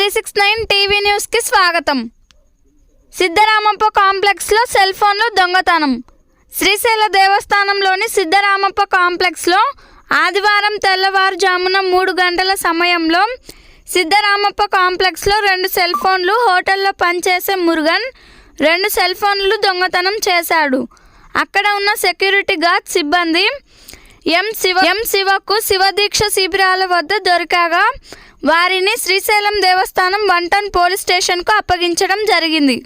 369 TV న్యూస్కి స్వాగతం. సిద్ధరామప్ప కాంప్లెక్స్లో సెల్ ఫోన్లు దొంగతనం. శ్రీశైల దేవస్థానంలోని సిద్ధరామప్ప కాంప్లెక్స్లో ఆదివారం తెల్లవారుజామున 3 గంటల సమయంలో సిద్ధరామప్ప కాంప్లెక్స్లో 2 సెల్ ఫోన్లు హోటల్లో పనిచేసే మురుగన్ 2 సెల్ ఫోన్లు దొంగతనం చేశాడు. అక్కడ ఉన్న సెక్యూరిటీ గార్డ్ సిబ్బంది ఎం శివకు శివదీక్ష శిబిరాల వద్ద దొరికాగా వారిని శ్రీశైలం దేవస్థానం 1 టౌన్ పోలీస్ స్టేషన్కు అప్పగించడం జరిగింది.